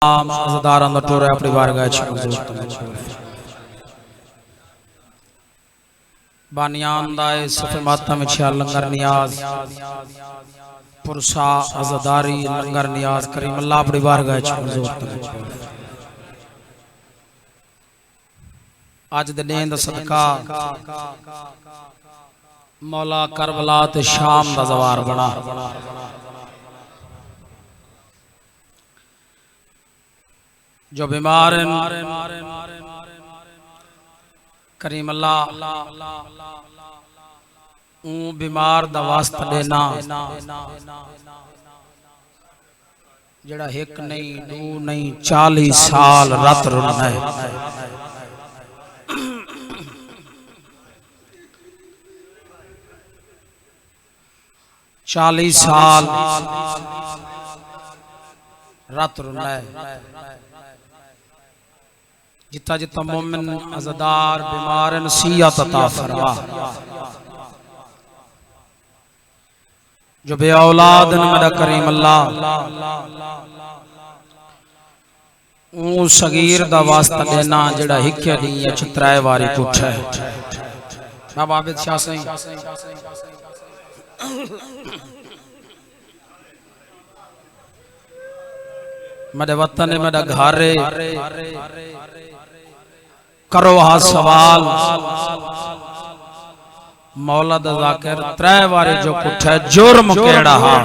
अज़दारां दा टोरे अपनी बारगाह च बानियान दा सफे मातम छ लंगर नियाज पुरसा अज़दारी लंगर नियाज करीम अल्लाह अपनी बारगाह च आज दे दिन दा सदका मौला करबला ते शाम दा ज़वार बना जो बीमार करीम अल्लाह बीमार दा वास्ता देना जड़ा एक नहीं दो नहीं 40 साल रात रुना है 40 साल रात रुना है जिता जिता मोमिन अज़दार बीमार नसीहत अता फरमा जो बे औलाद मेरा करीम अल्लाह ऊ सगीर दा वास्ता देना जड़ा हिक्के दी चतराए वारी कुछ है बाबा आबिद शाह सही मेरे वतन मेरा घर करो हा सवाल मौला दा ज़ाकिर त्रै बारी जो कुछ है जुर्म केड़ा हा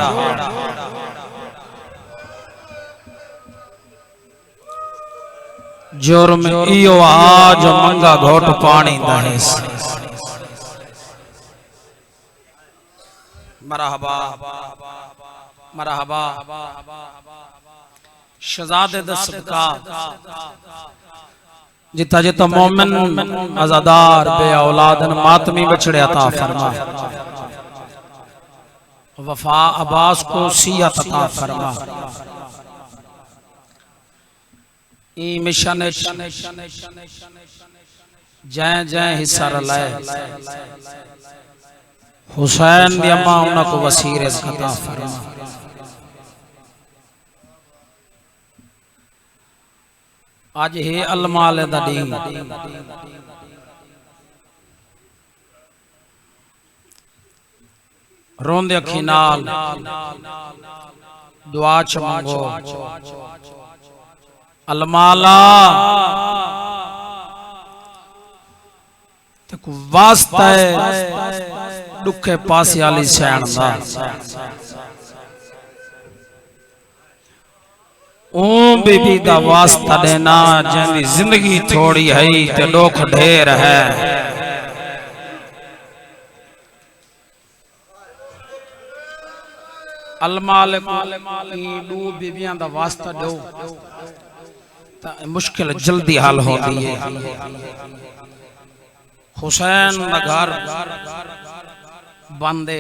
जुर्म इयो आ जो मंगा घोट पानी दहे मरहबा मरहबा शहजादे दा सदका जिता जिता मोमिन अज़ादार बे औलादन मातमी बछड़े अता फरमा वफा अब्बास को सियत अता फरमा ई मिशन जय जय हिस्सा रलाए हुसैन दी अम्मा उन्हां को वसीर अता फरमा आज हे अलमाल दा दीन रोंदे अखी नाल दुआ च मंगो अलमाला ते को वास्ता है दुखे पासे आली सैन दा बीबी दा वास्ता देना जिंदी जिंदगी थोड़ी है ते दुख ढेर है अलमाल दो बीबियां दा वास्ता दो मुश्किल जल्दी हल होती है हुसैन दा घर बंदे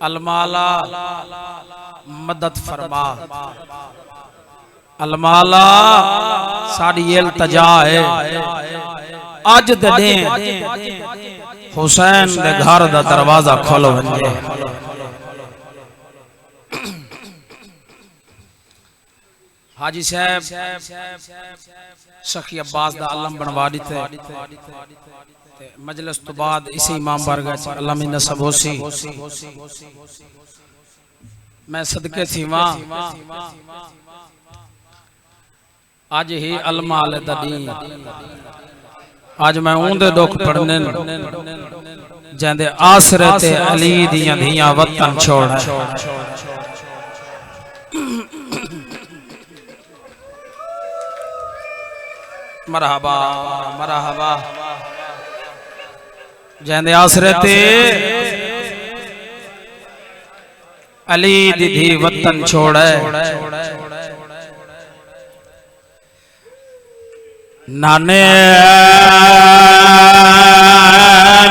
अलमाला मदद फरमा अलमाला साड़ी इल्तिजा है आज दे दिन हुसैन दे घर दा दरवाजा खोलो वंजे हाजी साहब सखी अब्बास दा अलम बनवा दिते मजलिस तो बाद इसी इमाम बारगाह अल्लाह मिन सबोसी मैं सदके थी वहां आज ही अलमाल दा दीन आज मैं उंदे दुख पढ़ने जेंदे आसरे ते अली दियां धियां वतन छोड़ मरहबा मरहबा जेंदे आसरे ते अली दीदी वतन छोड़े नाने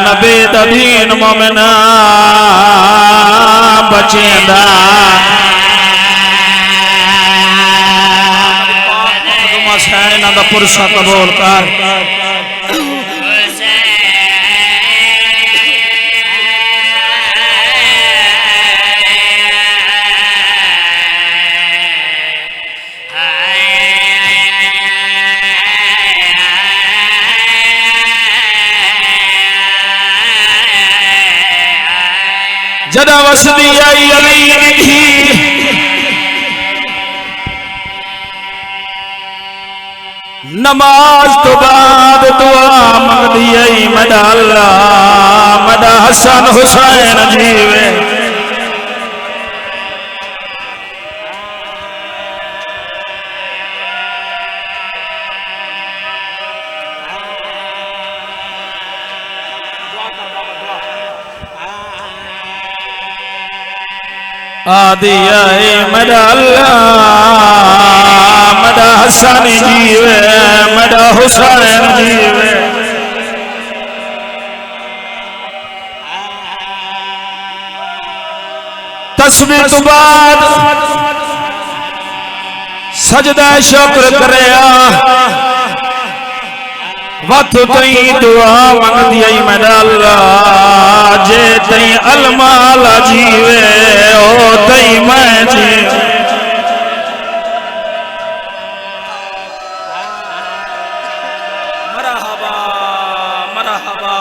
नबी दीन मोमिना बचेंदा हुसैन दा पुरसा कबूल कर जदा वसदी आई अली थी नमाज तो बाद दुआ मंगदी आई मदा अल्लाह मदा हसन हुसैन जीवे आदि आए मदा अल्लाह मदा हसन जीवे मदा हुसैन जीवे तस्बीह तो बाद सजदा शुक्र करया वत तई दुआ मंगदी आई मदा अल्लाह जे तई अलमाल जीवे ओ तई मैं जी मरहबा मरहबा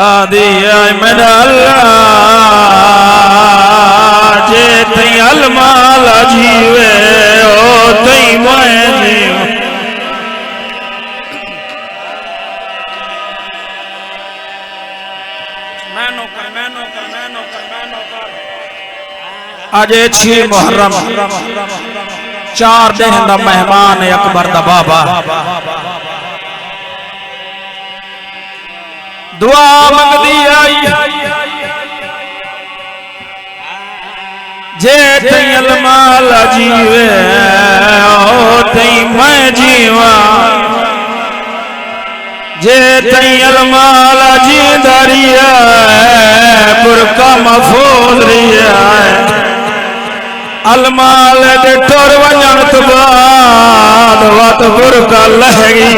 आदि आई मदा अल्लाह जे तई अलमाल जीवे ओ तई मैं जीव आज 6 मुहर्रम 4 दिन का मेहमान अकबर दा बाबा दुआ मंगदी आई जे तई अलमाल जीवे ओ तई मैं जीवा जे तई अलमाल जींदरिया बुरका मफूल रिया अलमाल दे टुर वजन तो बाद वत बुरका लह गई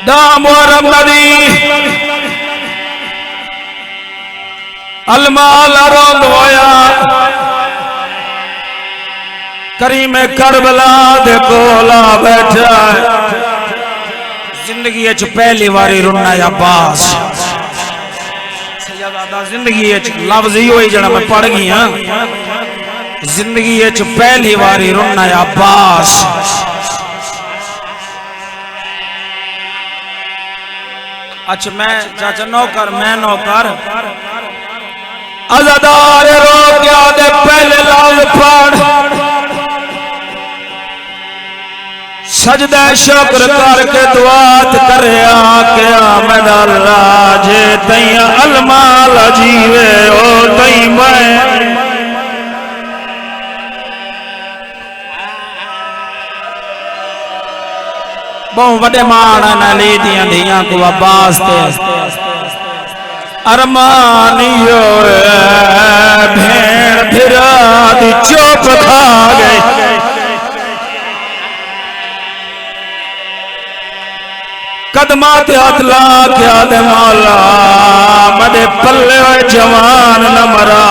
दामोरम नदी अलमाल रोंद होया करीम करबला दे कोला बैठा जिंदगी पहली बारी रुना अब्बास जिंदगी लफ्ज ही हुई जड़ा मैं पढ़ गई हाँ जिंदगी पहली बारी रुना अब्बास अच्छा मैं चाचा नौकर मैं नौकर अज़ादार रो क्या दे पहले लफ्ज पढ़ सजदा शुक्र करके दुआत करया क्या मदा अल्लाह जे तई अलमाल जीवे ओ तई मैं बहु वडे मान अली दियां धियां को अब्बास ते अरमानियो भेड़ फिरा दी चुप खा गई कदमा ते हाथ ला क्या दे मौला मदे पल्ले जवान न मरा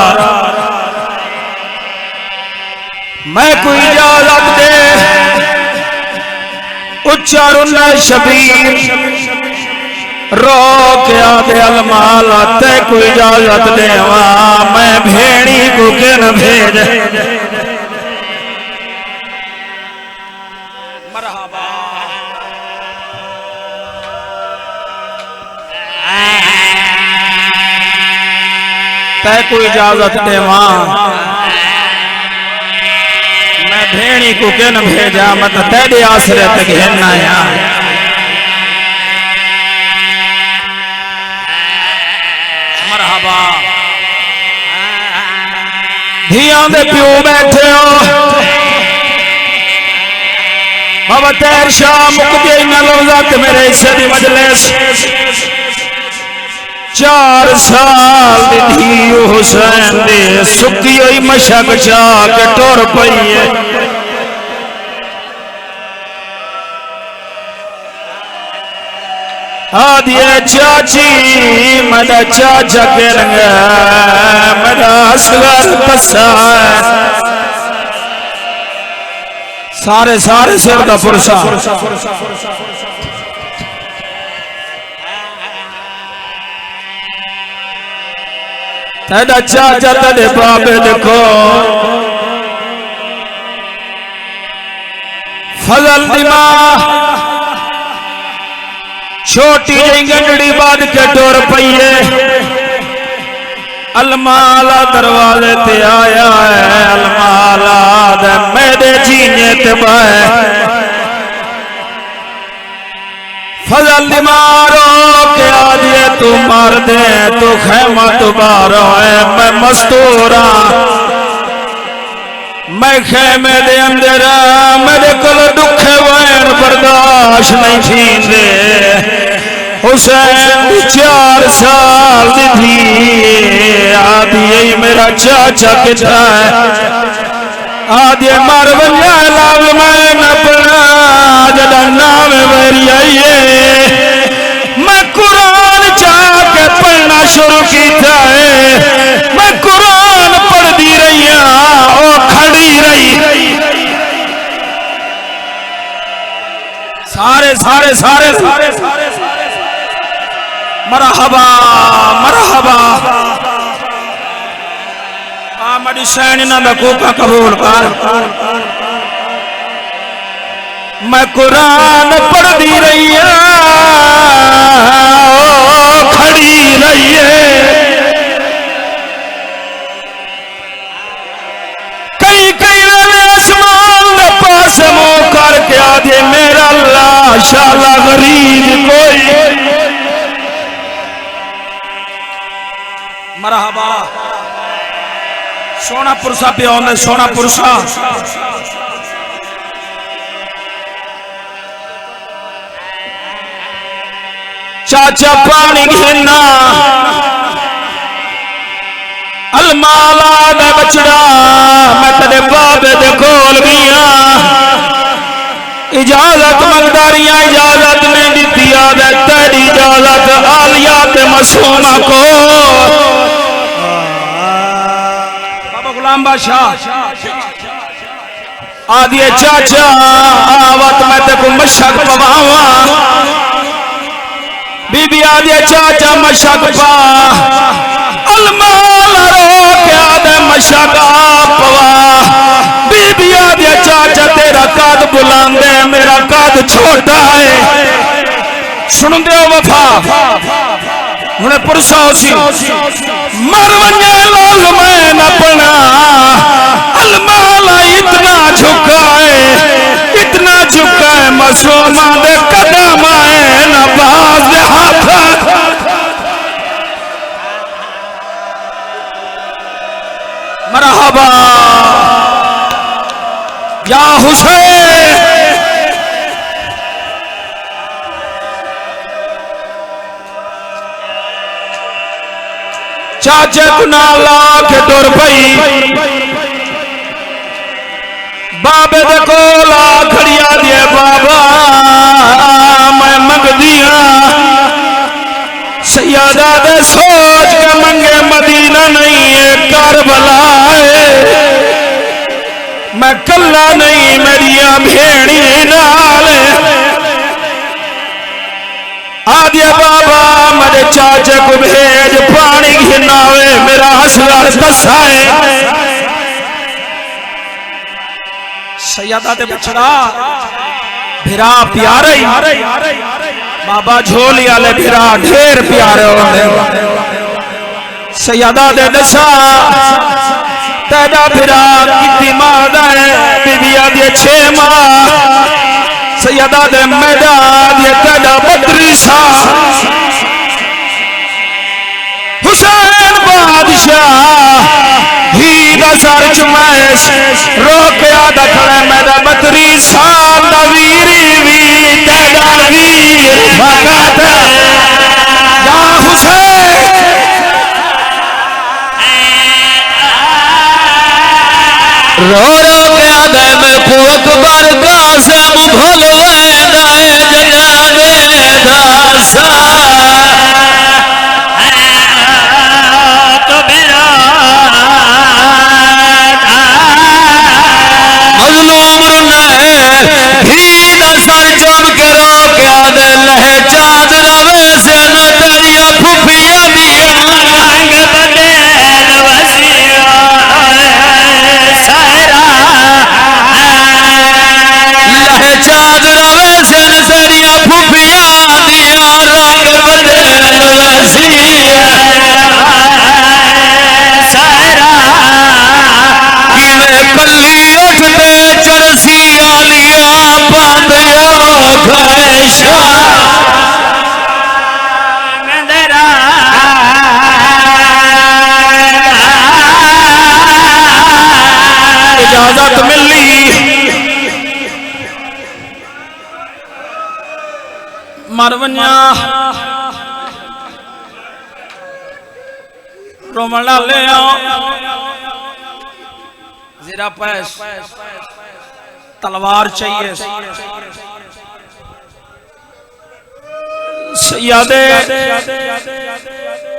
मैं कोई इजाजत दे उच्चारण शबीर रो क्या दे अलमाला ते कोई इजाजत दे मैं भेड़ी को के न भेज तै कोई इजाजत दे मैं भेड़ी को के न भेजा मत तेरे आसरे तक घेरना या मरहबा धियां दे प्यो बैठे हो बाबा तैर शाह मुक गई न लौज़त मेरे हिस्से दी मजलिस 4 साल दी हुसैन दे सुकी हुई मशक चा के टुर पई है आदिए चाची मदा चाचा के रंग मदा असगर पसा सारे सारे सिर का पुरसा तेरा चाचा तेरे बाबे देखो फजल दिमा छोटी जी गंडड़ी बांध के टोर पईए अलमाला दरवाजे ते आया है अलमाला दे मेरे जीने ते बाए फजल दिमारो के आदिए तू मार दे तू खैमा दोबारा है मैं मस्तूरा मैं खेमे दे अंदर मेरे को दुख वैन बर्दाश्त नहीं थींदे हुसैन 4 साल दी थी आदि मेरा चाचा किथा है आदि मर वन्या लाव मैं न पढ़ा जदा नाम वेरी आइए मैं कुरान जाके पढ़ना शुरू किया है मैं कुरान पढ़ती रही खड़ी रही सारे सारे सारे सारे सारे मरहबा मरहबा मड़ी सैन ना बकूका कबूल कर मैं कुरान पढ़ती रही खड़ी रही करके आधे मेरा अल्लाह शाला गरीब कोई मरहबा सोना पुरुषा पे में सोना पुरुषा चाचा पानी घेना अलमाला दे बचड़ा मैं तेरे बाबे दे कोल गया इजाजत मंगदारियां इजाजत नहीं दी आदत तेरी इजाजत आलिया ते मासूमा को बाबा गुलाम बादशाह आदिए चाचा आवत मैं ते को मशक पवावा बीबी आदिए चाचा मशक पा अलमाला रो के आदे मशक पवा बीबी आदिए चाचा तेरा कद बुलंद है मेरा कद छोटा है सुन दे वफा हुने पुरसा सी मर वने लोग मैं न पना अलमाला इतना झुका है मासूमा दे कदम है न बाज दे हाथ मरहबा या हुसैन चाचे कुना लाख टुर पई बाबे दे कोला खड़िया दिए बाबा मैं मंगदिया सैयदा दे सोच के मंगे मदीना नहीं है करबला है मैं कल्ला नहीं मेरिया भेड़ी नाल आदिया बाबा मेरे चाचे को भेज पानी घिनावे मेरा असगर दसा है सैयदा दे बछड़ा भिरा प्यारे बाबा झोली वाले भिरा ढेर प्यारे होंदे सैयदा दे दसा तेरा भिरा कितनी मादा है बीबिया दे 6 माह सैयदा दे मैदा दे तेरा 32 हुसैन बादशाह ही दसर चमैश रोके आदा खड़े मेरा 32 साल दा वीरी वी तेरा वीर भगत या हुसैन रो रो के आदे में फूक बर कासम भोलवे दाए जनाबे दासा तो बिरा मजलूम रुना है चमके रोके आदे लहे चादरा वैसे न तेरिया फुफिया दिया रंग बदल वसिया सारा लहे चादरा वैसे न तेरिया फुफिया दिया रंग बदल वसिया सारा किवे कली उठते चरसी आलिया बांधिया घैशा इजाजत मिली मरवन्या रोमला ले आओ जरा पैस तलवार चाहिए सैयदे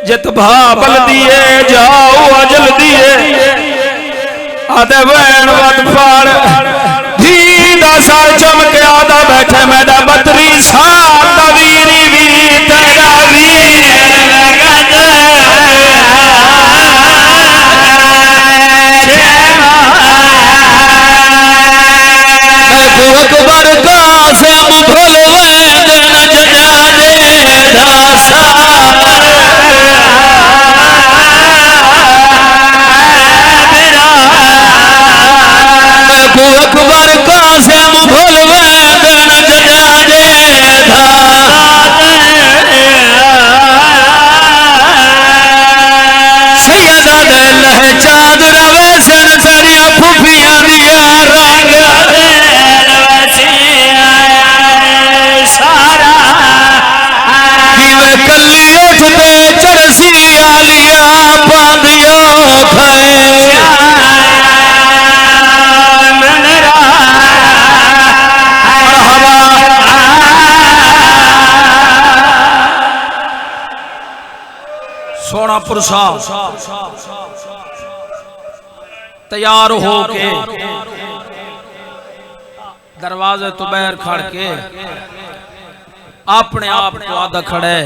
जित भाबल दिए जाओ अजल दिए आदे वैन वत फाड़ धीदा सर चमके आदा बैठे मेरा बतरी सात वीरी वी तेरा वीर लगत अकबर कासिम भोलवे दिन जजादे दासा अकबर कासिम भोलवे दिन जजादे सैयदा दे लहे चादरा वैसे तेरिया फुफिया दिया रंग कली उठते चरसी आलिया बांधिया खैशा सोना पुरसा तैयार हो के दरवाजे तो बैर खड़ के अपने आप को आदा खड़े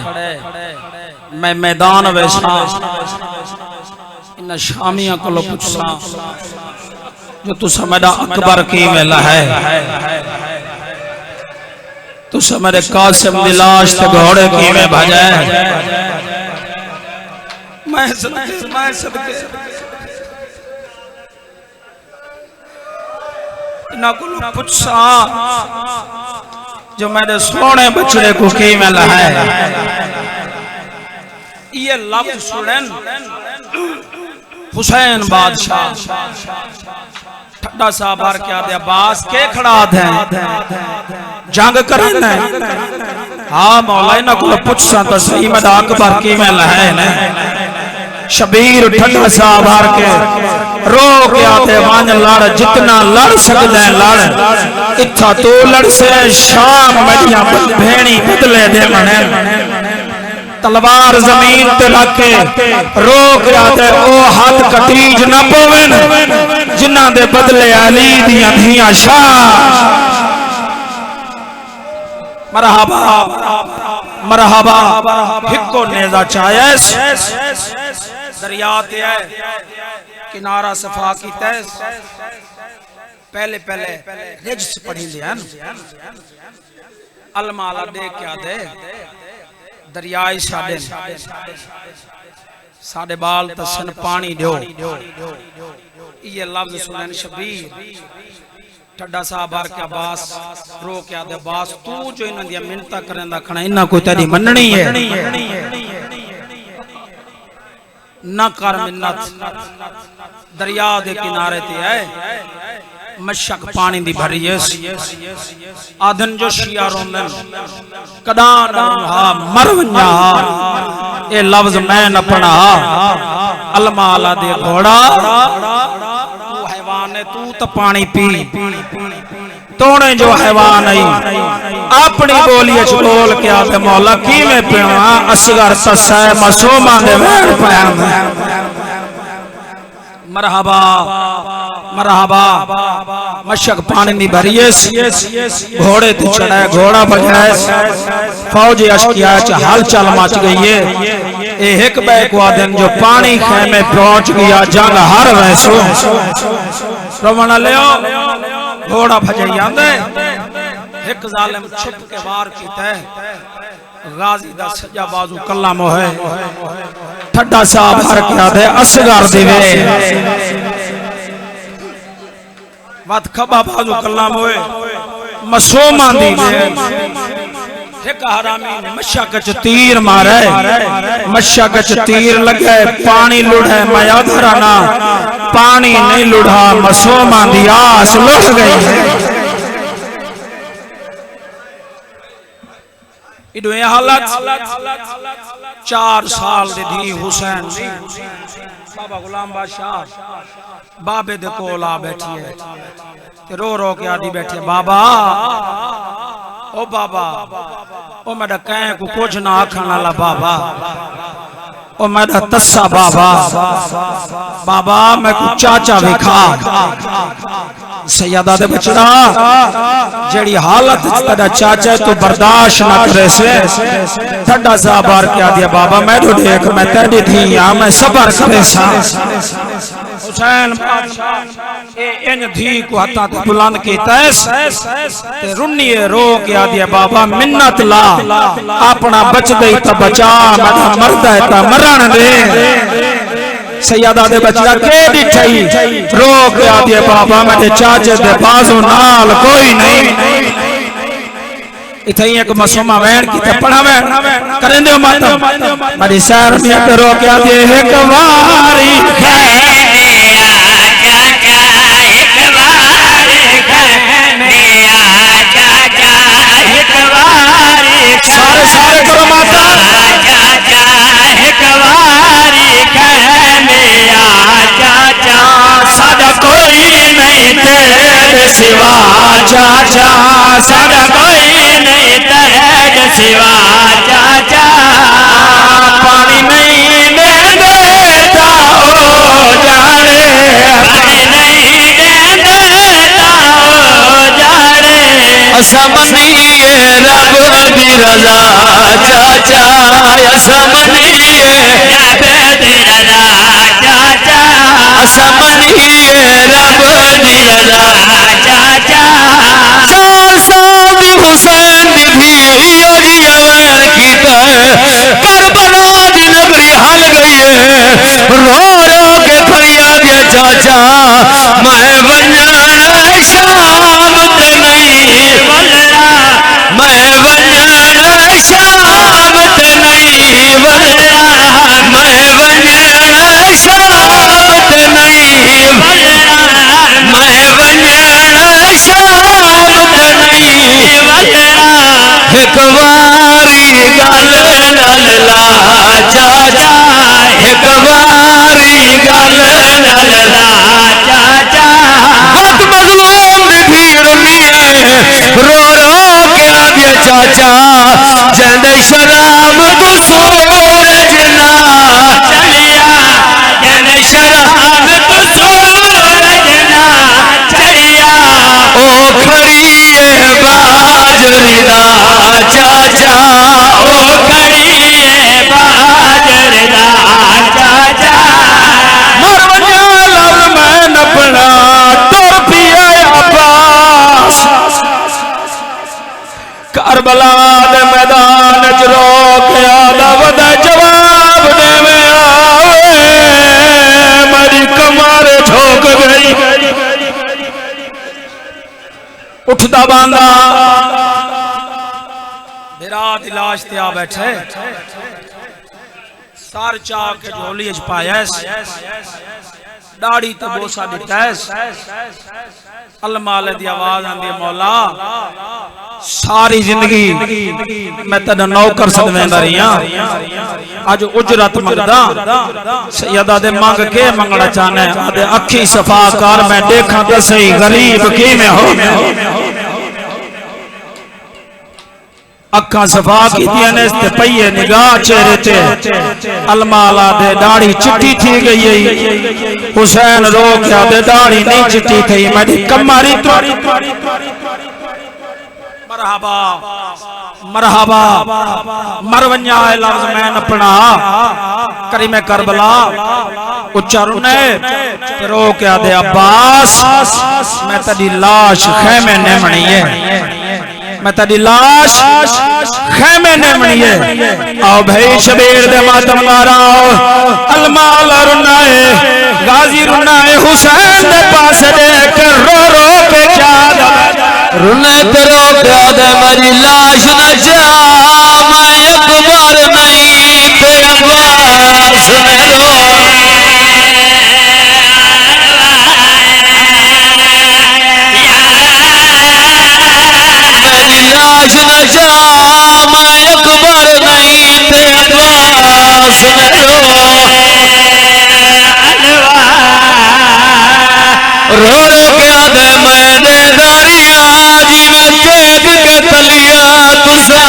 मैं मैदान वैसा इन शामिया को पूछा जो तुसा मेरा अकबर की मेला है तुसा मेरे कासिम दी लाश ते घोड़े की में भजे मैं सदके इना को पूछा जो मेरे सोने बछड़े को की मिला है ये लफ्ज सुनन हुसैन बादशाह ठड्डा साहब बार क्या दे अब्बास के खड़ा दे जंग करन हां मौला इना को पूछसा तो सही में अकबर की मिला है ने शबीर ठड्डा साहब हार के रो के आते वन लड़ जितना लड़ सकते लड़ इत्था तो लड़ से शाम मड़िया भेणी बदले दे मने तलवार जमीन ते रख के रो के आते ओ हाथ कटीज न पवन जिन्ना दे बदले अली दियां धियां शाह मरहबा मरहबा हिको नेजा चायस दरिया ते है किनारा सफा की तैस पहले पहले रिज्स पढ़ी लिया अलमाला दे क्या दे दरियाई साडे बाल तसन पानी दो ये लफ्ज सुनन शबीर ठड्डा साहब बार के अब्बास रो क्या दे बास तू जो इन दिया मिन्नता करंदा खणा इना कोई तेरी मननी है ना कर मिन्नत दरिया दे किनारे ते है मशक पानी दी भरी है आधन जो शिया रोंदन कदा ना मरवन्या ए लफ्ज मैं न पढ़ा अलमाला दे घोड़ा तू हैवान है तू तो पानी पी तोने जो हैवान आई अपनी बोली बोल के आते मौला की में पिया असगर ससै मसूमा दे वैर पाया मरहबा मरहबा मशक पानी नहीं भरिए घोड़े ते चढ़ाए घोड़ा बजाए फौज अशकिया हाल चाल मच गई है एक बैकवा दिन जो पानी खेमे पहुंच गया जंग हर वैसो रवाना लियो घोड़ा भजाई आंदे एक जालिम छुप के वार कीता है गाजी दा सजा बाजू कल्ला मोहे ठड्डा साहब हर क्या दे असगर दिवे बात खबा बाजू कल्ला मोहे मसूमा दी एक हरामी ने मशक च तीर मारे मशक च तीर लगे पानी लुढ़े मैं धराना पानी नहीं लुढ़ा मसूमा दी आस लुढ़ गई इडो ये हालत 4 साल दी धी हुसैन बाबा गुलाम बादशाह बाबे दे कोल आ बैठी है ते रो रो के आदी बैठी है बाबा ओ मेरा कह को कुछ ना आखण वाला बाबा ओ मेरा तस्सा बाबा बाबा मैं को चाचा विखा सैयदा दे बचड़ा जेड़ी हालत तेरा चाचा तो बर्दाश्त ना करे से ठड्डा सा बार क्या दिया बाबा मैं तो देख मैं तेरी थी हां मैं सबर करे सा हुसैन ए इन धी को हता ते बुलंद कीता ते रुन्नीए रो के दिया बाबा मिन्नत ला अपना बच गई तो बचा मैं मरदा है ता मरण दे सैयदा दे बचड़ा के डिठई रो के आदे बाबा मेरे चाचे दे बाजू नाल कोई नहीं इथे एक मसूमा वैन की ते पढ़ावे करेंदे माता मेरी सैर में ते रो के आदे एक वारी सारे सारे करो माता सादा कोई नहीं तेरे सिवा चाचा सादा कोई नहीं तेरे सिवा चाचा पानी नहीं देता ओ जाने पानी नहीं देता ओ जाने असमनिए रब दी रजा चाचा असमनिए रब दी रजा चाचा असमनिए रब दी रजा चाचा 4 साल दी हुसैन दी भी ओरी अवैर कीता करबला दी नगरी हल गई है रो रो के फरियाद है चाचा मैं वंजना शाम ते नहीं वलना मैं वंजना शाम ते नहीं वलना मैं वंजना शाम ते नहीं वलना मैं वंजना शाम ते नहीं वलना एक वारी गल नल ला चाचा एक वारी गल नल ला चाचा बहुत मजलूम दी भीड़ नहीं रो रो के आगे चाचा जंदे शराब तू सूरज ना चलिया जंदे शराब तू सूरज ना चलिया ओ खड़ी है बाजरी दा चाचा ओ खड़ी है बाजरी दा चाचा मरवजा लव मैं नपना तुर पिया अब्बास करबला दे मैदान च रोक आदा वदा जवाब देवे आवे मेरी कमर झोक गई उठदा बांदा रात इलाज ते आ बैठे सार चाक के झोली च पाया दाढ़ी ते बोसा दितास अलमाले दी आवाज आंदी मौला सारी जिंदगी मैं तेरा नौकर सदवेंदा रहिया आज उजरत मंगदा सैयदा दे मंग के मंगना चाहने आदे अखी सफा कर मैं देखा ते सही गरीब किवें हो अखा सफा की पईए निगाह चेहरे ते अलमाला दे दाढ़ी चिट्टी थी गई। हुसैन रो क्या दे दाढ़ी नहीं चिट्टी थी मेरी कमारी मरहबा मरहबा मरवन्या लफ्ज मैं नपना करी मैं करबला उच्चारण रो क्या दे अब्बास मैं तेरी लाश खेमे ने मनी है मैं तेरी लाश खेमे ने मनी है। आओ भाई शबीर दे मातम मारा अलमाल रुनाए गाजी रुनाए हुसैन दे पास देख रो रो के क्या रुने तेरो प्याद मेरी लाश न जा मैं अकबर नहीं ते अब्बास ने रो मेरी लाश न जा मैं अकबर नहीं ते अब्बास ने रो रो रो क्या दे मैं दे दरिया जिवें देख के तलिया तुसा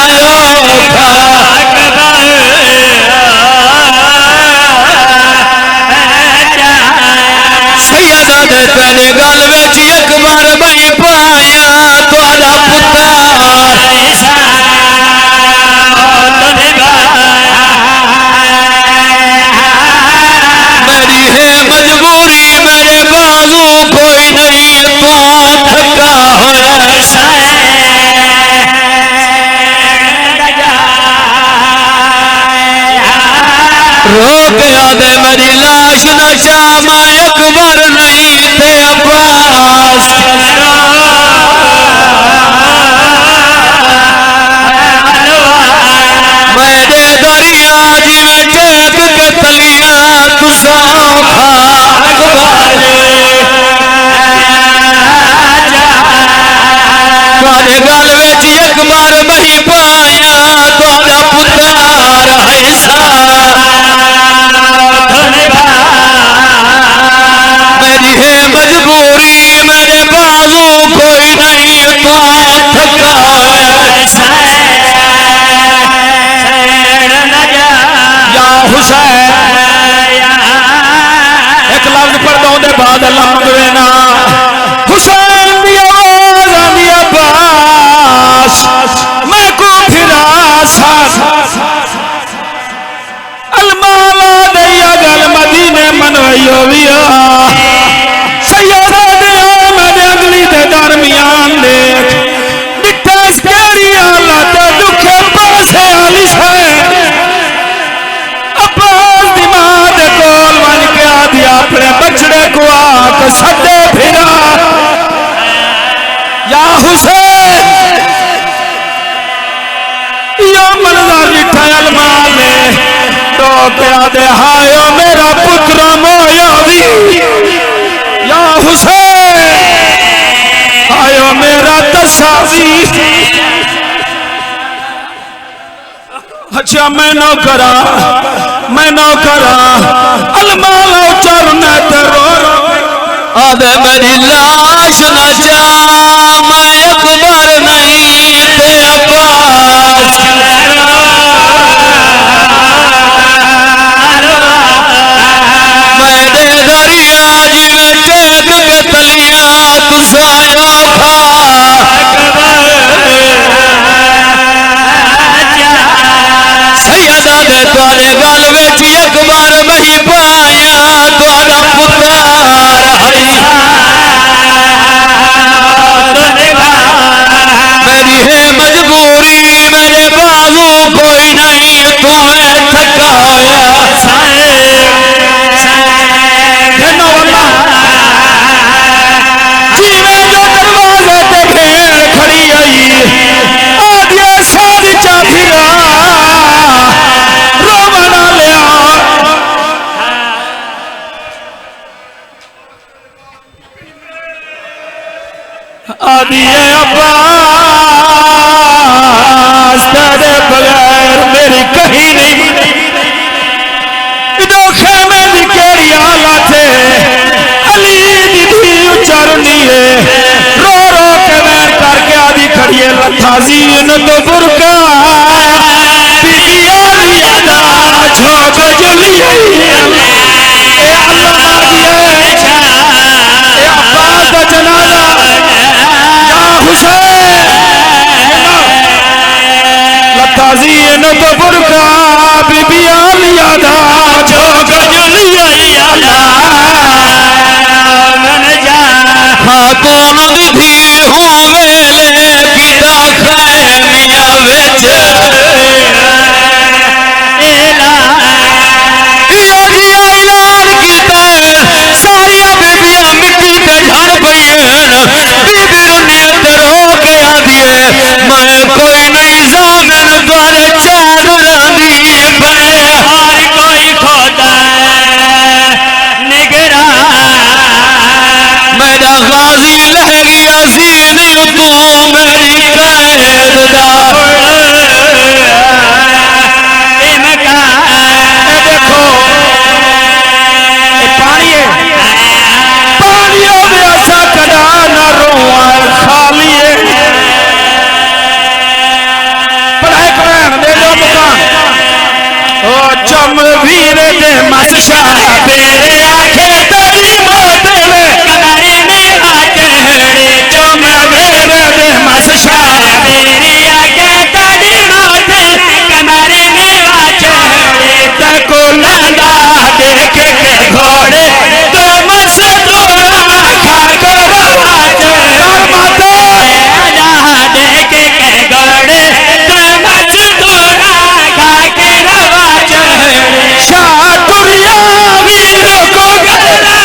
सैयदा दे तेरे गल विच अकबर बई पाया तुहाडा पुत्तर मेरी है मजबूरी मेरे बाजू कोई नहीं तू थका होया रो के आदे मेरी लाश न जा मैं अकबर नहीं ते अब्बास मैं दे दरिया जिवें देख के तलिया तुसा तुहाडे गल विच अकबर बही पाया तुहाडा पुत्तर हैसा मेरी है मजबूरी मेरे बाजू कोई नहीं तू थका या हुसैन एक लफ्ज पढ़ दो दे बाद अल्लाह मंगवे ना हुसैन दी आवाज आंदी अब्बास मैं को फिरा साथ अलमाला दैया गल मदीने मनवाइयो विया सैयदा दे आमद अगली दे दरमियान देख मिठा केड़ी हालत दुखे पासे आली है अब्बास दी मां दे कोल वन के आदि अपने बछड़े को आक सदे फिरा या हुसैन यो मनज़र लिखा अलमाल ने तो क्या दे हायो मेरा पुत्र मोया दी या हुसैन आयो मेरा तसावी अच्छा मैं नौ करा अलमाल उच्चारण रो आदे मेरी लाश न जा मैं अकबर नहीं ते अब्बास मैं दे दरिया जिवें देख के तलिया तुसा सैयदा दे तुहाडे गल विच अकबर बही पाया तुहाडा पुत्तर मेरी है मजबूरी मेरे बाजू कोई नहीं तू थका होया जीवे जो दरवाजे पे भेड़ खड़ी आई आदिया साज चा फिरा रोवना लिया आदिया अब्बास तेरे बगैर मेरी कहीं नहीं दो खेमे दी केड़ी हालत है अली दी धी उच्चारनी है रो रो के वैन करके आदि खड़िए लथा जीन तो बुरका तो बुरका बीबिया लिया दा जो गजलिया लिया मन जा खातून दी हूँ वेले पिता खैमिया विच ऐलान कीता सारिया बीबियां मिट्टी ते झड़ पईयां बीबी रुनी अंदर हो के आंदी है मैं कोई नहीं जागन पर चादरां दी बनाया हर कोई खोदा निगरा मेरा गाजी लह गया सीने तू मेरी कैद दा इनका देखो पानी पानियों में ऐसा कदा न रोआ खाली पढ़ाई करान दे दो मकान ओ चम वीर दे मस्शा बेरे आखे तेरी मौत में कनारे ने आके हड़े चम वीर दे मस्शा बेरे आके तेरी मौत कनारे ने आके हड़े तको लगा देख के घोड़े तो मस दोरा खा गोरा आजे माता देख के घोड़े तो मस दोरा खा के रवा चढ़े शातुरिया वीर को गला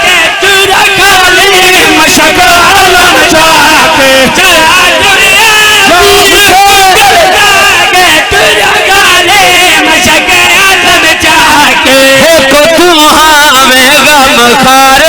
के तुरा खाली मशक आलम जाके शातुरिया वीर को गला के तुरा खाली मशक आलम जाके एक तू हावे गम खार